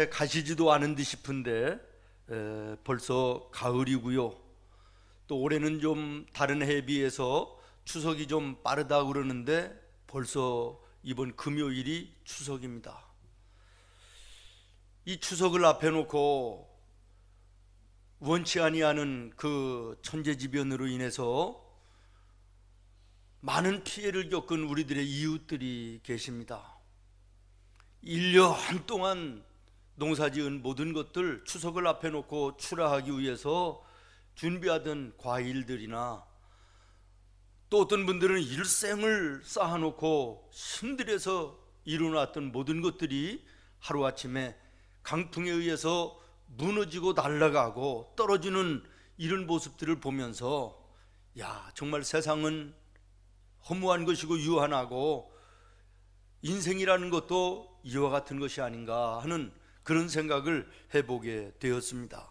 가시지도 않은 듯 싶은데 벌써 가을이고요. 또 올해는 좀 다른 해에 비해서 추석이 좀 빠르다 그러는데 벌써 이번 금요일이 추석입니다. 이 추석을 앞에 놓고 원치 아니하는 그 천재지변으로 인해서 많은 피해를 겪은 우리들의 이웃들이 계십니다. 1년 동안 농사지은 모든 것들 추석을 앞에 놓고 출하하기 위해서 준비하던 과일들이나 또 어떤 분들은 일생을 쌓아놓고 힘들여서 이루어놨던 모든 것들이 하루아침에 강풍에 의해서 무너지고 날아가고 떨어지는 이런 모습들을 보면서 정말 세상은 허무한 것이고 유한하고 인생이라는 것도 이와 같은 것이 아닌가 하는 그런 생각을 해보게 되었습니다.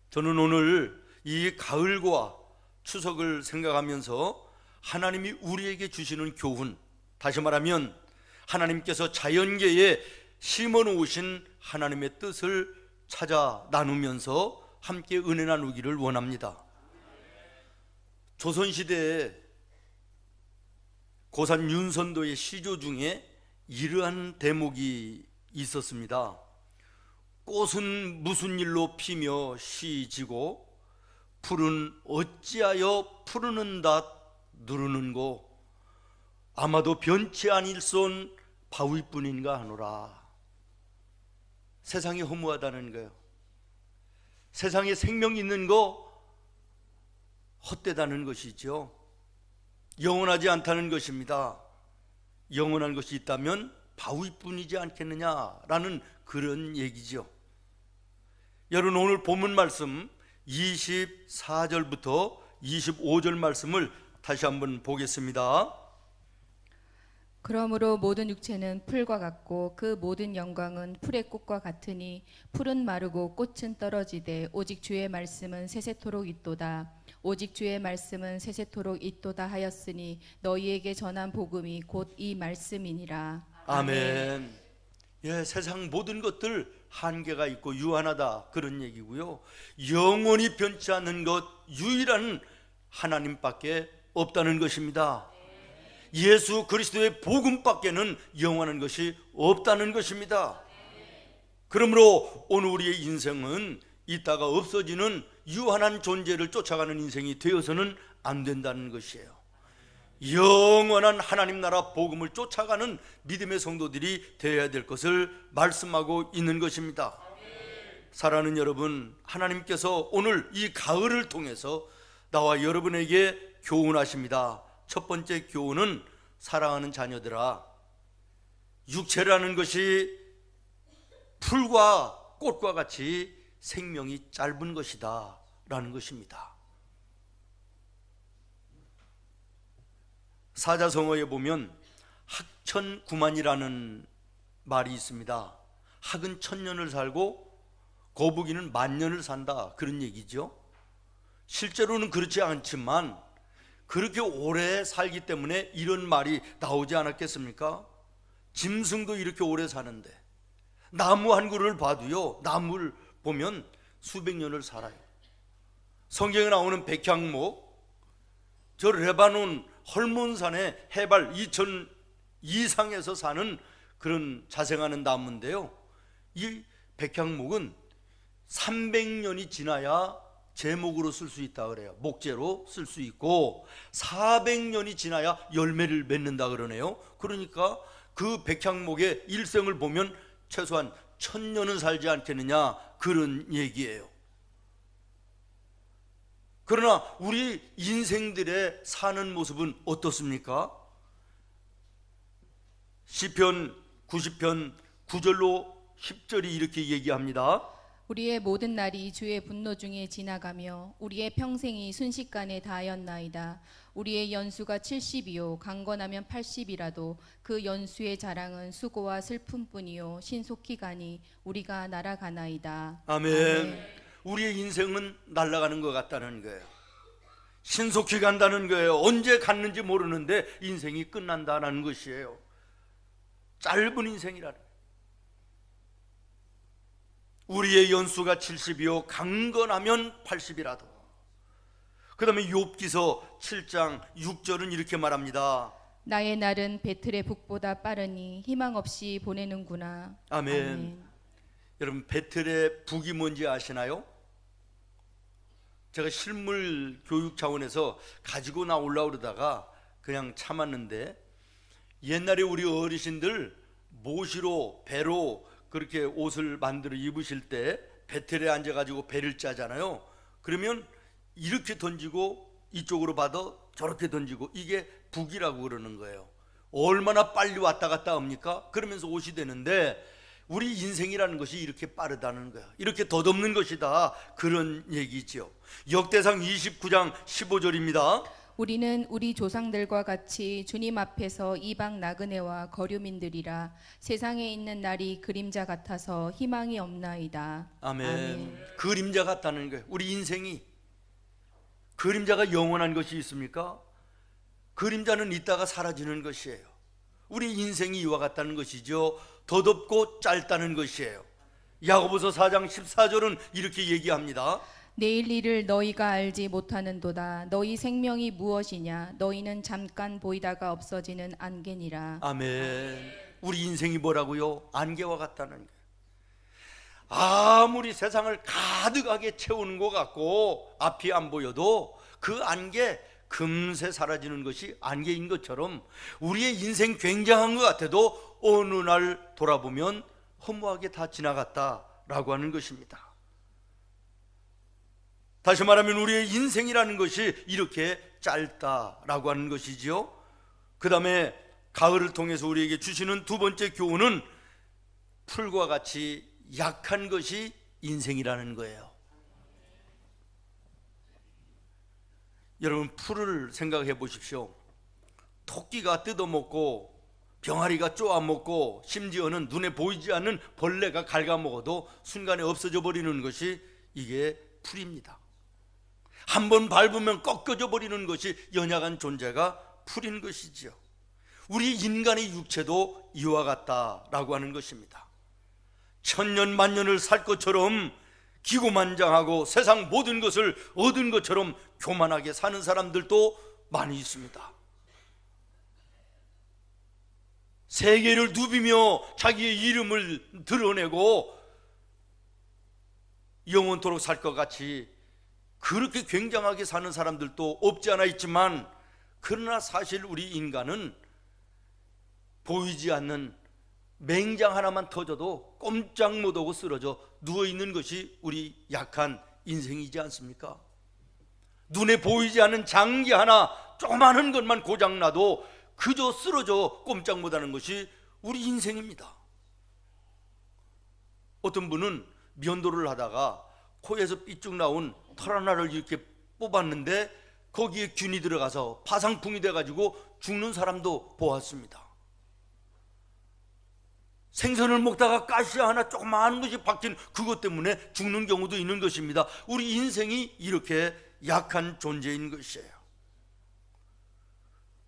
저는 오늘 이 가을과 추석을 생각하면서 하나님이 우리에게 주시는 교훈, 다시 말하면 하나님께서 자연계에 심어놓으신 하나님의 뜻을 찾아 나누면서 함께 은혜 나누기를 원합니다. 조선시대에 고산 윤선도의 시조 중에 이러한 대목이 있었습니다. 꽃은 무슨 일로 피며 시지고 풀은 어찌하여 푸르는다 누르는고 아마도 변치 아닐손 바위뿐인가 하노라. 세상이 허무하다는 거예요. 세상에 생명 있는 거 헛되다는 것이죠. 영원하지 않다는 것입니다. 영원한 것이 있다면 바위뿐이지 않겠느냐라는 그런 얘기죠. 여러분, 오늘 본문 말씀 24절부터 25절 말씀을 다시 한번 보겠습니다. 그러므로 모든 육체는 풀과 같고 그 모든 영광은 풀의 꽃과 같으니 풀은 마르고 꽃은 떨어지되 오직 주의 말씀은 세세토록 있도다. 오직 주의 말씀은 세세토록 있도다 하였으니 너희에게 전한 복음이 곧 이 말씀이니라. 아멘. 세상 모든 것들 한계가 있고 유한하다 그런 얘기고요. 영원히 변치 않는 것 유일한 하나님밖에 없다는 것입니다. 예수 그리스도의 복음밖에는 영원한 것이 없다는 것입니다. 그러므로 오늘 우리의 인생은 있다가 없어지는 유한한 존재를 쫓아가는 인생이 되어서는 안 된다는 것이에요. 영원한 하나님 나라 복음을 쫓아가는 믿음의 성도들이 되어야 될 것을 말씀하고 있는 것입니다. 사랑하는 여러분, 하나님께서 오늘 이 가을을 통해서 나와 여러분에게 교훈하십니다. 첫 번째 교훈은 사랑하는 자녀들아, 육체라는 것이 풀과 꽃과 같이 생명이 짧은 것이다 라는 것입니다. 사자성어에 보면 학천구만이라는 말이 있습니다. 학은 1000년을 살고 거북이는 10,000년을 산다 그런 얘기죠. 실제로는 그렇지 않지만 그렇게 오래 살기 때문에 이런 말이 나오지 않았겠습니까? 짐승도 이렇게 오래 사는데 나무 한 그루를 봐도요, 나무를 보면 수백 년을 살아요. 성경에 나오는 백향목, 저 레바논 헐몬산의 해발 2000 이상에서 사는 그런 자생하는 나무인데요, 이 백향목은 300년이 지나야 제목으로 쓸 수 있다 그래요. 목재로 쓸 수 있고 400년이 지나야 열매를 맺는다 그러네요. 그러니까 그 백향목의 일생을 보면 최소한 1000년은 살지 않겠느냐 그런 얘기예요. 그러나 우리 인생들의 사는 모습은 어떻습니까? 시편 90편 9절로 10절이 이렇게 얘기합니다. 우리의 모든 날이 주의 분노 중에 지나가며 우리의 평생이 순식간에 다하였나이다. 우리의 연수가 70이요 강건하면 80이라도 그 연수의 자랑은 수고와 슬픔뿐이요 신속히 가니 우리가 날아가나이다. 아멘. 아멘. 우리의 인생은 날아가는 것 같다는 거예요. 신속히 간다는 거예요. 언제 갔는지 모르는데 인생이 끝난다는 것이에요. 짧은 인생이라는 거예요. 우리의 연수가 70이요 강건하면 80이라도. 그 다음에 욥기서 7장 6절은 이렇게 말합니다. 나의 날은 배틀의 북보다 빠르니 희망 없이 보내는구나. 아멘. 여러분, 배틀의 북이 뭔지 아시나요? 제가 실물 교육 차원에서 가지고 나오려고 그러다가 그냥 참았는데, 옛날에 우리 어르신들 모시로 배로 그렇게 옷을 만들어 입으실 때 배틀에 앉아가지고 배를 짜잖아요. 그러면 이렇게 던지고 이쪽으로 받아 저렇게 던지고, 이게 북이라고 그러는 거예요. 얼마나 빨리 왔다 갔다 합니까? 그러면서 옷이 되는데, 우리 인생이라는 것이 이렇게 빠르다는 거야. 이렇게 덧없는 것이다, 그런 얘기죠. 역대상 29장 15절입니다. 우리는 우리 조상들과 같이 주님 앞에서 이방 나그네와 거류민들이라. 세상에 있는 날이 그림자 같아서 희망이 없나이다. 아멘. 그림자 같다는 거예요. 우리 인생이 그림자가 영원한 것이 있습니까? 그림자는 있다가 사라지는 것이에요. 우리 인생이 이와 같다는 것이죠. 덧없고 짧다는 것이에요. 야고보서 4장 14절은 이렇게 얘기합니다. 내일 일을 너희가 알지 못하는도다. 너희 생명이 무엇이냐? 너희는 잠깐 보이다가 없어지는 안개니라. 아멘. 우리 인생이 뭐라고요? 안개와 같다는 거예요. 아무리 세상을 가득하게 채우는 것 같고 앞이 안 보여도 그 안개 금세 사라지는 것이 안개인 것처럼, 우리의 인생 굉장한 것 같아도 어느 날 돌아보면 허무하게 다 지나갔다라고 하는 것입니다. 다시 말하면 우리의 인생이라는 것이 이렇게 짧다라고 하는 것이지요. 그 다음에 가을을 통해서 우리에게 주시는 두 번째 교훈은 풀과 같이 약한 것이 인생이라는 거예요. 여러분, 풀을 생각해 보십시오. 토끼가 뜯어먹고 병아리가 쪼아먹고 심지어는 눈에 보이지 않는 벌레가 갉아먹어도 순간에 없어져 버리는 것이 이게 풀입니다. 한번 밟으면 꺾여져 버리는 것이 연약한 존재가 풀인 것이지요. 우리 인간의 육체도 이와 같다라고 하는 것입니다. 천년 만년을 살 것처럼 기고만장하고 세상 모든 것을 얻은 것처럼 교만하게 사는 사람들도 많이 있습니다. 세계를 누비며 자기의 이름을 드러내고 영원토록 살 것 같이 그렇게 굉장하게 사는 사람들도 없지 않아 있지만, 그러나 사실 우리 인간은 보이지 않는 맹장 하나만 터져도 꼼짝 못하고 쓰러져 누워있는 것이 우리 약한 인생이지 않습니까? 눈에 보이지 않는 장기 하나 조그마한 것만 고장나도 그저 쓰러져 꼼짝 못하는 것이 우리 인생입니다. 어떤 분은 면도를 하다가 코에서 삐쭉 나온 털 하나를 이렇게 뽑았는데 거기에 균이 들어가서 파상풍이 돼가지고 죽는 사람도 보았습니다. 생선을 먹다가 가시 하나 조그마한 것이 박힌 그것 때문에 죽는 경우도 있는 것입니다. 우리 인생이 이렇게 약한 존재인 것이에요.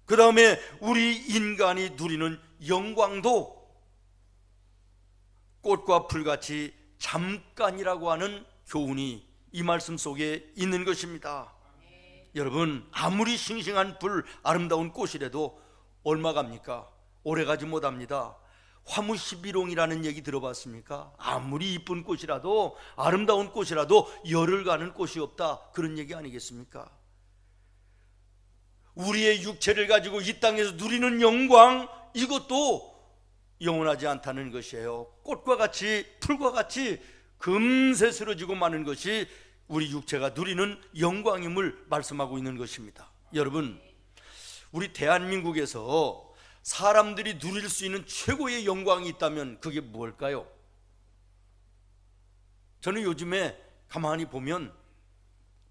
그 다음에 우리 인간이 누리는 영광도 꽃과 풀같이 잠깐이라고 하는 교훈이 이 말씀 속에 있는 것입니다. 여러분, 아무리 싱싱한 풀, 아름다운 꽃이라도 얼마 갑니까? 오래 가지 못합니다. 화무시비롱이라는 얘기 들어봤습니까? 아무리 이쁜 꽃이라도, 아름다운 꽃이라도 열을 가는 꽃이 없다, 그런 얘기 아니겠습니까? 우리의 육체를 가지고 이 땅에서 누리는 영광, 이것도 영원하지 않다는 것이에요. 꽃과 같이, 풀과 같이 금세 쓰러지고 마는 것이 우리 육체가 누리는 영광임을 말씀하고 있는 것입니다. 여러분, 우리 대한민국에서 사람들이 누릴 수 있는 최고의 영광이 있다면 그게 무엇일까요? 저는 요즘에 가만히 보면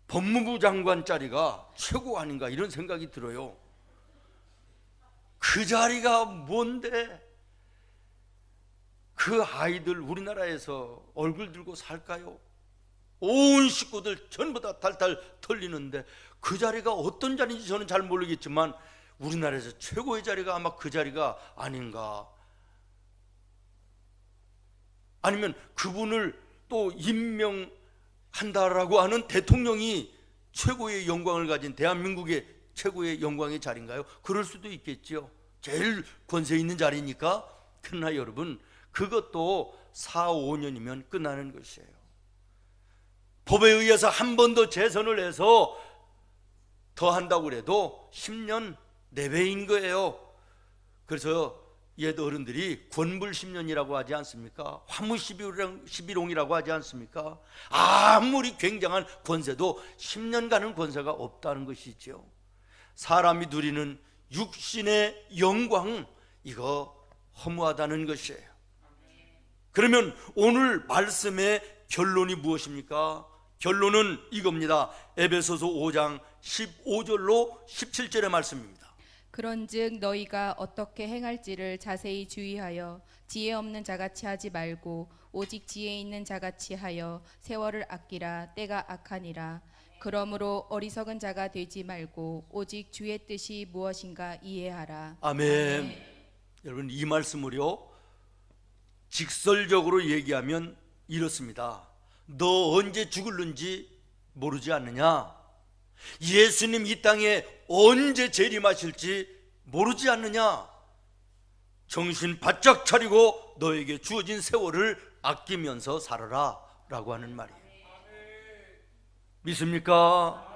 법무부 장관 자리가 최고 아닌가 이런 생각이 들어요. 그 자리가 뭔데 그 아이들 우리나라에서 얼굴 들고 살까요? 온 식구들 전부 다 탈탈 털리는데 그 자리가 어떤 자리인지 저는 잘 모르겠지만 우리나라에서 최고의 자리가 아마 그 자리가 아닌가. 아니면 그분을 또 임명한다라고 하는 대통령이 최고의 영광을 가진 대한민국의 최고의 영광의 자리인가요? 그럴 수도 있겠죠. 제일 권세 있는 자리니까. 그러나 여러분, 그것도 4, 5년이면 끝나는 것이에요. 법에 의해서 한 번 더 재선을 해서 더 한다고 그래도 10년 내외인 거예요. 그래서 옛 어른들이 권불 10년이라고 하지 않습니까? 화무 11홍이라고 하지 않습니까? 아무리 굉장한 권세도 10년간은 권세가 없다는 것이죠. 사람이 누리는 육신의 영광, 이거 허무하다는 것이에요. 그러면 오늘 말씀의 결론이 무엇입니까? 결론은 이겁니다. 에베소서 5장 15절로 17절의 말씀입니다. 그런즉 너희가 어떻게 행할지를 자세히 주의하여 지혜 없는 자같이 하지 말고 오직 지혜 있는 자같이 하여 세월을 아끼라. 때가 악하니라. 그러므로 어리석은 자가 되지 말고 오직 주의 뜻이 무엇인가 이해하라. 아멘. 여러분, 이 말씀을요 직설적으로 얘기하면 이렇습니다. 너 언제 죽을는지 모르지 않느냐? 예수님 이 땅에 언제 재림하실지 모르지 않느냐? 정신 바짝 차리고 너에게 주어진 세월을 아끼면서 살아라 라고 하는 말이에요. 믿습니까?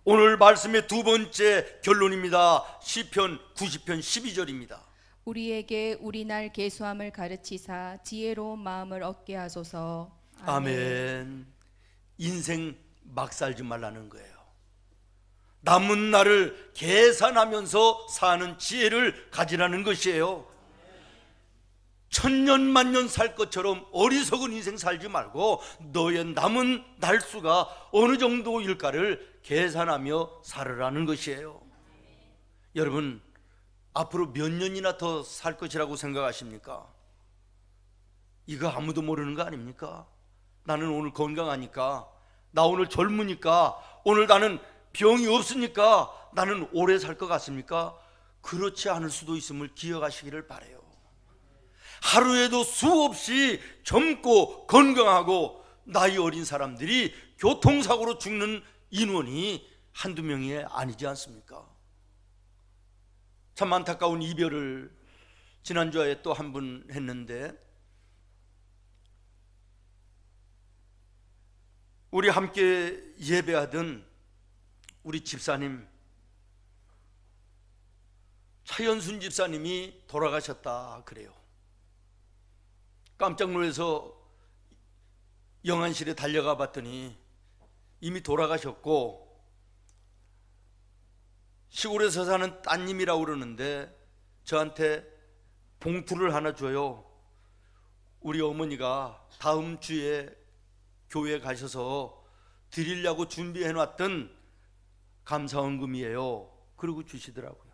오늘 말씀의 두 번째 결론입니다. 시편 90편 12절입니다. 우리에게 우리 날 계수함을 가르치사 지혜로운 마음을 얻게 하소서. 아멘. 인생 막 살지 말라는 거예요. 남은 날을 계산하면서 사는 지혜를 가지라는 것이에요. 천년 만년 살 것처럼 어리석은 인생 살지 말고 너의 남은 날수가 어느 정도일까를 계산하며 살으라는 것이에요. 여러분, 앞으로 몇 년이나 더 살 것이라고 생각하십니까? 이거 아무도 모르는 거 아닙니까? 나는 오늘 건강하니까, 나 오늘 젊으니까, 오늘 나는 병이 없으니까 나는 오래 살 것 같습니까? 그렇지 않을 수도 있음을 기억하시기를 바라요. 하루에도 수없이 젊고 건강하고 나이 어린 사람들이 교통사고로 죽는 인원이 한두 명이 아니지 않습니까? 참 안타까운 이별을 지난주에 또 한 분 했는데, 우리 함께 예배하던 우리 집사님, 차연순 집사님이 돌아가셨다 그래요. 깜짝 놀라서 영안실에 달려가 봤더니 이미 돌아가셨고, 시골에서 사는 따님이라고 그러는데 저한테 봉투를 하나 줘요. 우리 어머니가 다음 주에 교회에 가셔서 드리려고 준비해 놨던 감사헌금이에요. 그러고 주시더라고요.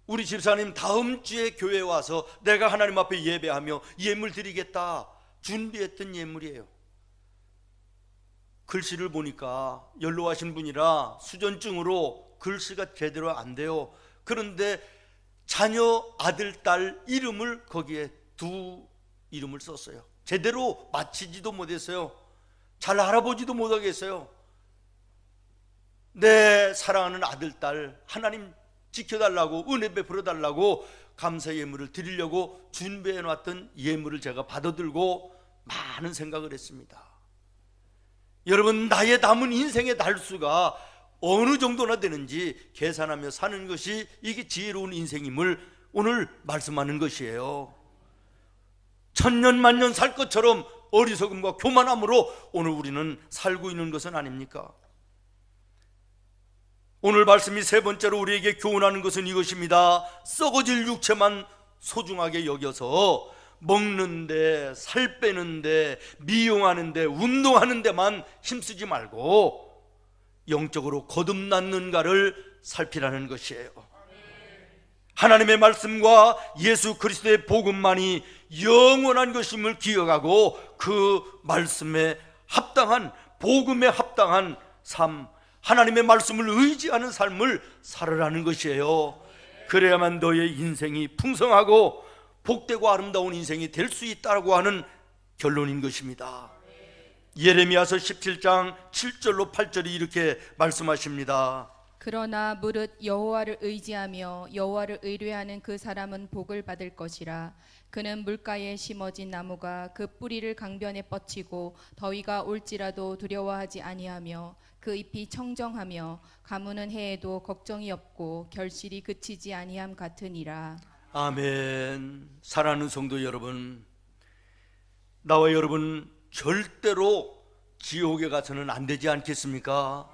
우리 집사님 다음 주에 교회에 와서 내가 하나님 앞에 예배하며 예물 드리겠다 준비했던 예물이에요. 글씨를 보니까 연로하신 분이라 수전증으로 글씨가 제대로 안 돼요. 그런데 자녀 아들, 딸 이름을 거기에 두 이름을 썼어요. 제대로 맞히지도 못했어요. 잘 알아보지도 못하겠어요. 내 사랑하는 아들, 딸 하나님 지켜달라고, 은혜 베풀어 달라고 감사 예물을 드리려고 준비해 놨던 예물을 제가 받아들고 많은 생각을 했습니다. 여러분, 나의 남은 인생의 날수가 어느 정도나 되는지 계산하며 사는 것이 이게 지혜로운 인생임을 오늘 말씀하는 것이에요. 천년 만년 살 것처럼 어리석음과 교만함으로 오늘 우리는 살고 있는 것은 아닙니까? 오늘 말씀이 세 번째로 우리에게 교훈하는 것은 이것입니다. 썩어질 육체만 소중하게 여겨서 먹는데, 살 빼는데, 미용하는데, 운동하는 데만 힘쓰지 말고 영적으로 거듭났는가를 살피라는 것이에요. 하나님의 말씀과 예수 그리스도의 복음만이 영원한 것임을 기억하고 그 말씀에 합당한, 복음에 합당한 삶, 하나님의 말씀을 의지하는 삶을 살으라는 것이에요. 그래야만 너의 인생이 풍성하고 복되고 아름다운 인생이 될 수 있다고 하는 결론인 것입니다. 예레미야서 17장 7절로 8절이 이렇게 말씀하십니다. 그러나 무릇 여호와를 의지하며 여호와를 의뢰하는 그 사람은 복을 받을 것이라. 그는 물가에 심어진 나무가 그 뿌리를 강변에 뻗치고 더위가 올지라도 두려워하지 아니하며 그 잎이 청정하며 가무는 해에도 걱정이 없고 결실이 그치지 아니함 같으니라. 아멘. 사랑하는 성도 여러분, 나와 여러분 절대로 지옥에 가서는 안 되지 않겠습니까?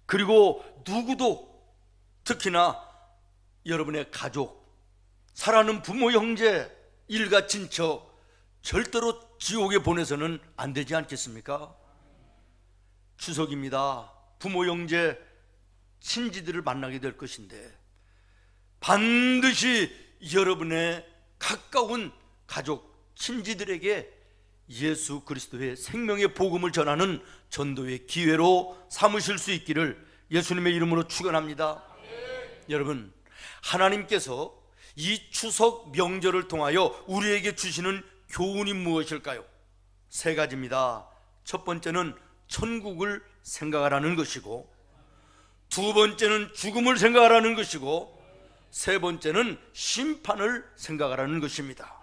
그리고 누구도, 특히나 여러분의 가족, 사랑하는 부모, 형제, 일가, 친척 절대로 지옥에 보내서는 안 되지 않겠습니까? 추석입니다. 부모, 형제, 친지들을 만나게 될 것인데 반드시 여러분의 가까운 가족, 친지들에게 예수 그리스도의 생명의 복음을 전하는 전도의 기회로 삼으실 수 있기를 예수님의 이름으로 축원합니다. 여러분, 하나님께서 이 추석 명절을 통하여 우리에게 주시는 교훈이 무엇일까요? 세 가지입니다. 첫 번째는 천국을 생각하라는 것이고, 두 번째는 죽음을 생각하라는 것이고, 세 번째는 심판을 생각하라는 것입니다.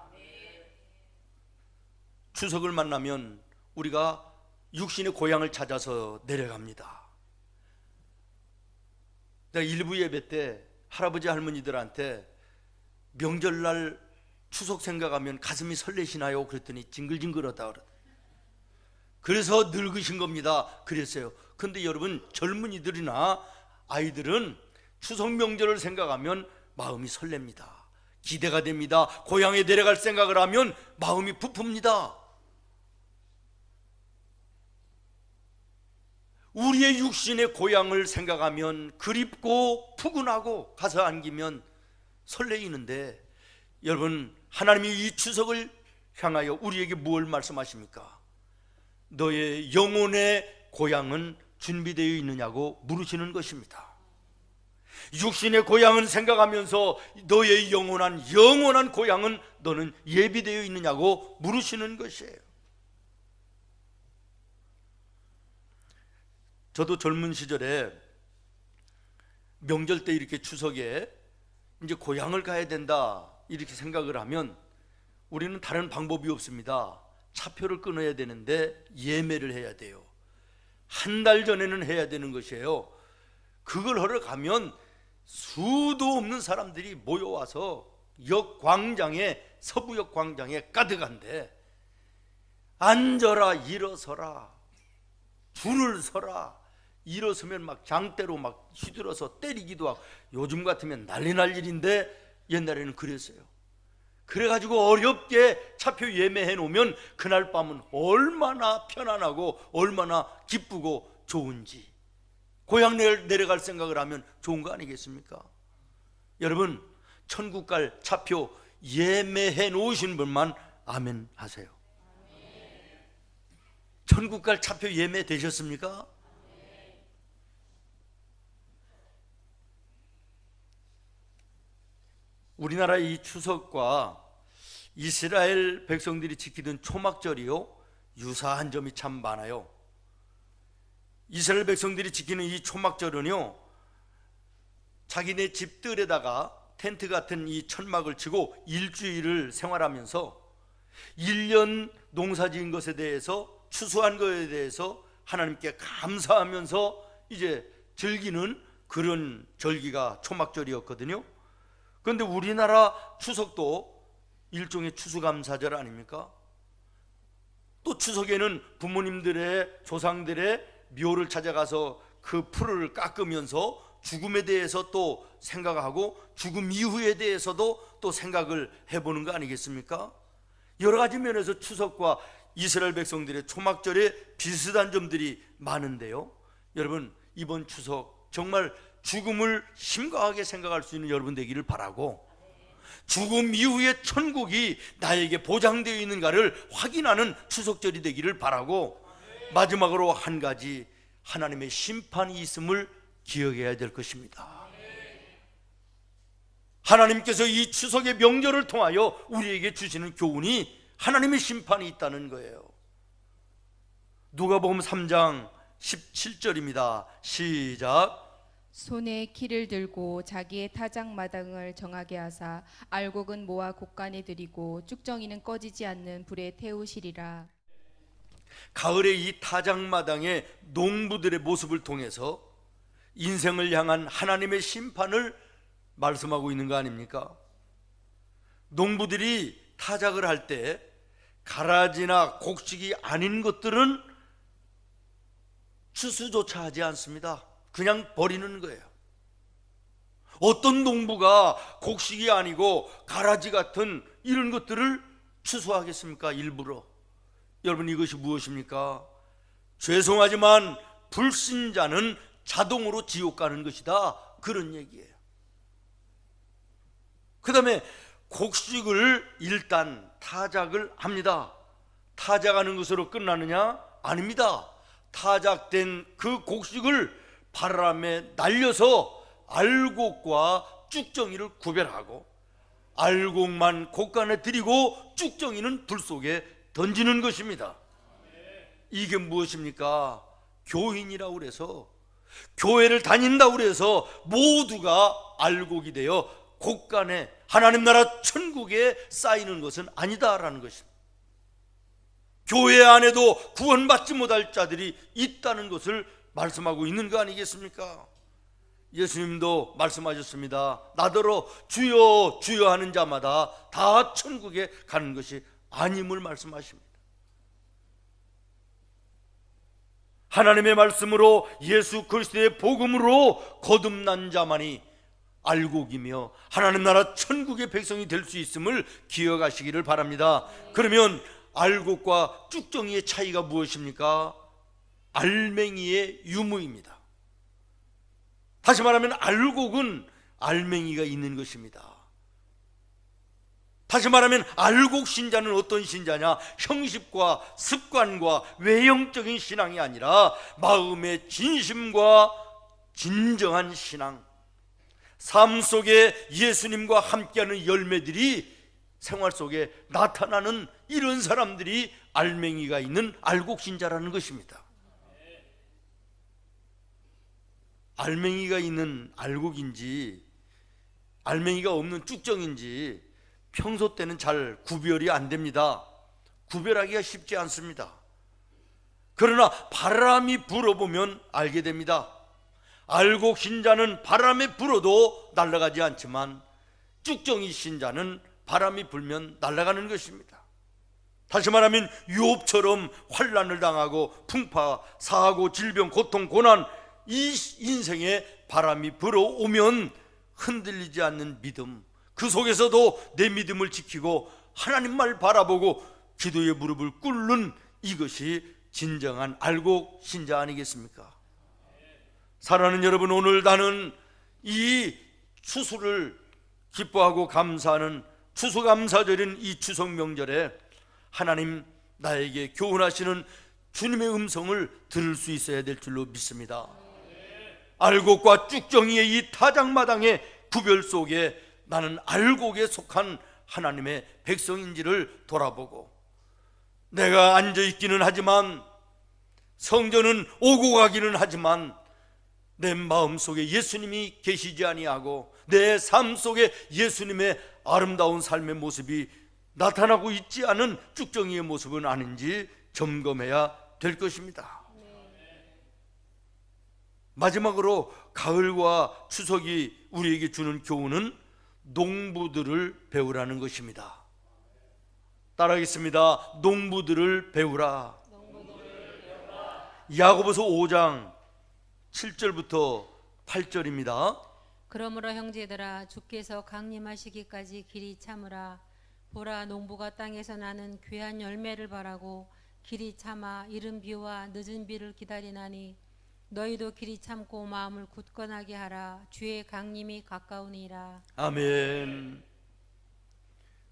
추석을 만나면 우리가 육신의 고향을 찾아서 내려갑니다. 내가 일부 예배 때 할아버지 할머니들한테 명절날 추석 생각하면 가슴이 설레시나요? 그랬더니 징글징글하다 그러더라고요. 그래서 늙으신 겁니다. 그랬어요. 근데 여러분, 젊은이들이나 아이들은 추석 명절을 생각하면 마음이 설렙니다. 기대가 됩니다. 고향에 내려갈 생각을 하면 마음이 부풉니다. 우리의 육신의 고향을 생각하면 그립고 푸근하고 가서 안기면 설레이는데, 여러분, 하나님이 이 추석을 향하여 우리에게 무엇을 말씀하십니까? 너의 영혼의 고향은 준비되어 있느냐고 물으시는 것입니다. 육신의 고향은 생각하면서 너의 영원한 고향은 너는 예비되어 있느냐고 물으시는 것이에요. 저도 젊은 시절에 명절 때 이렇게 추석에 이제 고향을 가야 된다 이렇게 생각을 하면 우리는 다른 방법이 없습니다. 차표를 끊어야 되는데 예매를 해야 돼요. 한 달 전에는 해야 되는 것이에요. 그걸 하러 가면 수도 없는 사람들이 모여와서 서부역 광장에 가득한데, 앉아라 일어서라 줄을 서라, 일어서면 막 장대로 막 휘둘러서 때리기도 하고, 요즘 같으면 난리 날 일인데 옛날에는 그랬어요. 그래가지고 어렵게 차표 예매해 놓으면 그날 밤은 얼마나 편안하고 얼마나 기쁘고 좋은지. 고향 내려갈 생각을 하면 좋은 거 아니겠습니까? 여러분, 천국 갈 차표 예매해 놓으신 분만 아멘 하세요. 천국 갈 차표 예매 되셨습니까? 우리나라 이 추석과 이스라엘 백성들이 지키던 초막절이요, 유사한 점이 참 많아요. 이스라엘 백성들이 지키는 이 초막절은요, 자기네 집들에다가 텐트 같은 이 천막을 치고 일주일을 생활하면서 1년 농사지은 것에 대해서, 추수한 것에 대해서 하나님께 감사하면서 이제 즐기는 그런 절기가 초막절이었거든요. 그런데 우리나라 추석도 일종의 추수감사절 아닙니까? 또 추석에는 부모님들의, 조상들의 묘를 찾아가서 그 풀을 깎으면서 죽음에 대해서 또 생각하고 죽음 이후에 대해서도 또 생각을 해보는 거 아니겠습니까? 여러 가지 면에서 추석과 이스라엘 백성들의 초막절에 비슷한 점들이 많은데요, 여러분, 이번 추석 정말 죽음을 심각하게 생각할 수 있는 여러분 되기를 바라고, 죽음 이후에 천국이 나에게 보장되어 있는가를 확인하는 추석절이 되기를 바라고, 마지막으로 한 가지, 하나님의 심판이 있음을 기억해야 될 것입니다. 하나님께서 이 추석의 명절을 통하여 우리에게 주시는 교훈이 하나님의 심판이 있다는 거예요. 누가복음 3장 17절입니다. 시작. 손에 키를 들고 자기의 타작마당을 정하게 하사 알곡은 모아 곡간에 들이고 쭉정이는 꺼지지 않는 불에 태우시리라. 가을의 이 타작마당의 농부들의 모습을 통해서 인생을 향한 하나님의 심판을 말씀하고 있는 거 아닙니까? 농부들이 타작을 할 때 가라지나 곡식이 아닌 것들은 추수조차 하지 않습니다. 그냥 버리는 거예요. 어떤 농부가 곡식이 아니고 가라지 같은 이런 것들을 추수하겠습니까? 일부러. 여러분, 이것이 무엇입니까? 죄송하지만 불신자는 자동으로 지옥 가는 것이다, 그런 얘기예요. 그 다음에 곡식을 일단 타작을 합니다. 타작하는 것으로 끝나느냐? 아닙니다. 타작된 그 곡식을 바람에 날려서 알곡과 쭉정이를 구별하고 알곡만 곡간에 들이고 쭉정이는 불 속에 던지는 것입니다. 이게 무엇입니까? 교인이라고 그래서, 교회를 다닌다고 그래서 모두가 알곡이 되어 곡간에 하나님 나라 천국에 쌓이는 것은 아니다라는 것입니다. 교회 안에도 구원받지 못할 자들이 있다는 것을 말씀하고 있는 거 아니겠습니까? 예수님도 말씀하셨습니다. 나더러 주여 주여 하는 자마다 다 천국에 가는 것이 아님을 말씀하십니다. 하나님의 말씀으로 예수 그리스도의 복음으로 거듭난 자만이 알곡이며 하나님 나라 천국의 백성이 될 수 있음을 기억하시기를 바랍니다. 그러면 알곡과 쭉정이의 차이가 무엇입니까? 알맹이의 유무입니다. 다시 말하면 알곡은 알맹이가 있는 것입니다. 다시 말하면 알곡 신자는 어떤 신자냐? 형식과 습관과 외형적인 신앙이 아니라 마음의 진심과 진정한 신앙, 삶 속에 예수님과 함께하는 열매들이 생활 속에 나타나는 이런 사람들이 알맹이가 있는 알곡 신자라는 것입니다. 알맹이가 있는 알곡인지 알맹이가 없는 쭉정인지 평소 때는 잘 구별이 안 됩니다. 구별하기가 쉽지 않습니다. 그러나 바람이 불어보면 알게 됩니다. 알곡 신자는 바람에 불어도 날아가지 않지만 쭉정이 신자는 바람이 불면 날아가는 것입니다. 다시 말하면 유업처럼 환난을 당하고 풍파, 사고, 질병, 고통, 고난, 이 인생에 바람이 불어오면 흔들리지 않는 믿음, 그 속에서도 내 믿음을 지키고 하나님 말 바라보고 기도의 무릎을 꿇는 이것이 진정한 알곡 신자 아니겠습니까? 사랑하는 여러분, 오늘 나는 이 추수를 기뻐하고 감사하는 추수감사절인 이 추석 명절에 하나님 나에게 교훈하시는 주님의 음성을 들을 수 있어야 될 줄로 믿습니다. 알곡과 쭉정이의 이 타작마당의 구별 속에 나는 알곡에 속한 하나님의 백성인지를 돌아보고, 내가 앉아있기는 하지만 성전은 오고 가기는 하지만 내 마음속에 예수님이 계시지 아니하고 내 삶 속에 예수님의 아름다운 삶의 모습이 나타나고 있지 않은 쭉정이의 모습은 아닌지 점검해야 될 것입니다. 마지막으로 가을과 추석이 우리에게 주는 교훈은 농부들을 배우라는 것입니다. 따라하겠습니다. 농부들을 배우라. 야고보서 5장 7절부터 8절입니다. 그러므로 형제들아, 주께서 강림하시기까지 길이 참으라. 보라, 농부가 땅에서 나는 귀한 열매를 바라고 길이 참아 이른 비와 늦은 비를 기다리나니 너희도 길이 참고 마음을 굳건하게 하라. 주의 강림이 가까우니라. 아멘.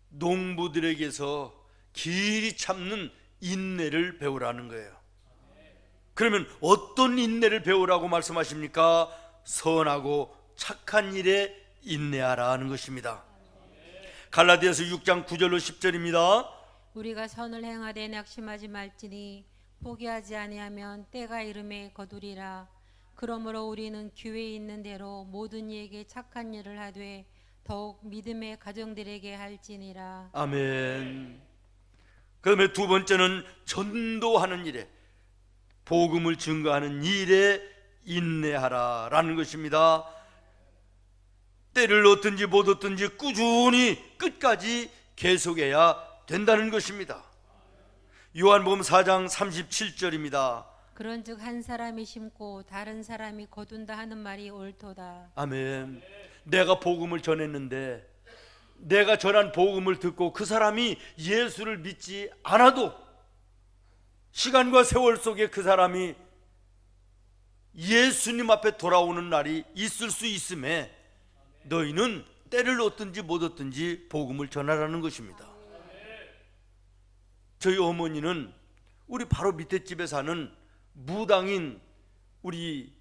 농부들에게서 길이 참는 인내를 배우라는 거예요. 그러면 어떤 인내를 배우라고 말씀하십니까? 선하고 착한 일에 인내하라 하는 것입니다. 갈라디아서 6장 9절로 10절입니다. 우리가 선을 행하되 낙심하지 말지니 포기하지 아니하면 때가 이름에 거두리라. 그러므로 우리는 교회에 있는 대로 모든 이에게 착한 일을 하되 더욱 믿음의 가정들에게 할지니라. 아멘. 그다음에 두 번째는 전도하는 일에, 복음을 증거하는 일에 인내하라라는 것입니다. 때를 얻든지 못 얻든지 꾸준히 끝까지 계속해야 된다는 것입니다. 요한복음 4장 37절입니다. 그런즉 한 사람이 심고 다른 사람이 거둔다 하는 말이 옳도다. 아멘. 내가 복음을 전했는데 내가 전한 복음을 듣고 그 사람이 예수를 믿지 않아도 시간과 세월 속에 그 사람이 예수님 앞에 돌아오는 날이 있을 수 있음에 너희는 때를 얻든지 못 얻든지 복음을 전하라는 것입니다. 저희 어머니는 우리 바로 밑에 집에 사는 무당인 우리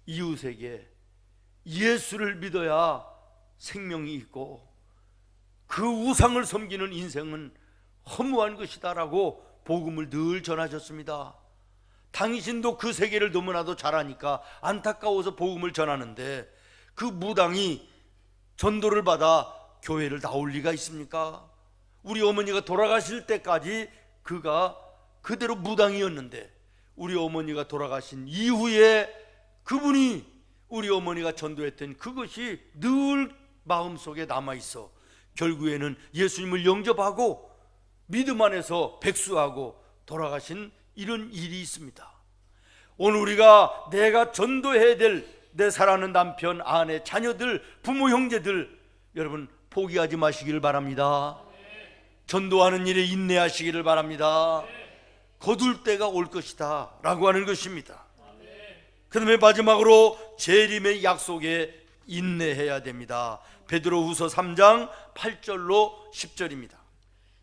이웃에게 예수를 믿어야 생명이 있고 그 우상을 섬기는 인생은 허무한 것이다라고 복음을 늘 전하셨습니다. 당신도 그 세계를 너무나도 잘 아니까 안타까워서 복음을 전하는데 그 무당이 전도를 받아 교회를 나올 리가 있습니까? 우리 어머니가 돌아가실 때까지 그가 그대로 무당이었는데 우리 어머니가 돌아가신 이후에 그분이 우리 어머니가 전도했던 그것이 늘 마음속에 남아있어 결국에는 예수님을 영접하고 믿음 안에서 백수하고 돌아가신 이런 일이 있습니다. 오늘 우리가 내가 전도해야 될 내 사랑하는 남편, 아내, 자녀들, 부모, 형제들 여러분 포기하지 마시기를 바랍니다. 전도하는 일에 인내하시기를 바랍니다. 거둘 때가 올 것이다 라고 하는 것입니다. 그 다음에 마지막으로 재림의 약속에 인내해야 됩니다. 베드로후서 3장 8절로 10절입니다.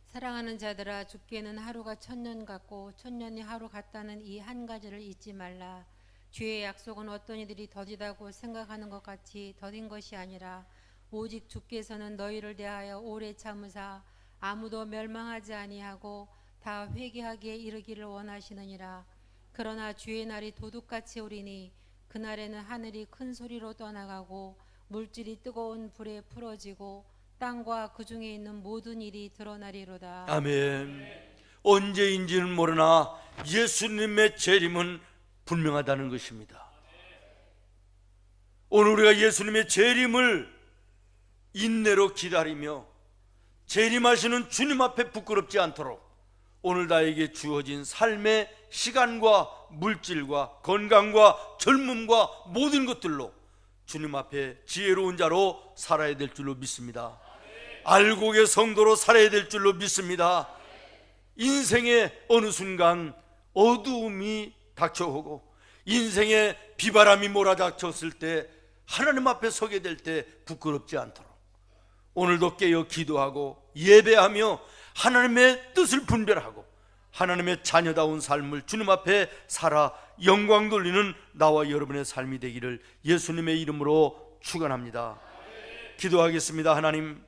사랑하는 자들아, 주께는 하루가 천년 같고 천년이 하루 같다는 이 한 가지를 잊지 말라. 주의 약속은 어떤 이들이 더디다고 생각하는 것 같이 더딘 것이 아니라 오직 주께서는 너희를 대하여 오래 참으사 아무도 멸망하지 아니하고 다 회개하기에 이르기를 원하시느니라. 그러나 주의 날이 도둑같이 오리니 그날에는 하늘이 큰 소리로 떠나가고 물질이 뜨거운 불에 풀어지고 땅과 그 중에 있는 모든 일이 드러나리로다. 아멘. 언제인지는 모르나 예수님의 재림은 분명하다는 것입니다. 오늘 우리가 예수님의 재림을 인내로 기다리며 재림하시는 주님 앞에 부끄럽지 않도록 오늘 나에게 주어진 삶의 시간과 물질과 건강과 젊음과 모든 것들로 주님 앞에 지혜로운 자로 살아야 될 줄로 믿습니다. 알곡의 성도로 살아야 될 줄로 믿습니다. 인생의 어느 순간 어두움이 닥쳐오고 인생의 비바람이 몰아닥쳤을 때 하나님 앞에 서게 될 때 부끄럽지 않도록 오늘도 깨어 기도하고 예배하며 하나님의 뜻을 분별하고 하나님의 자녀다운 삶을 주님 앞에 살아 영광 돌리는 나와 여러분의 삶이 되기를 예수님의 이름으로 축원합니다. 기도하겠습니다. 하나님,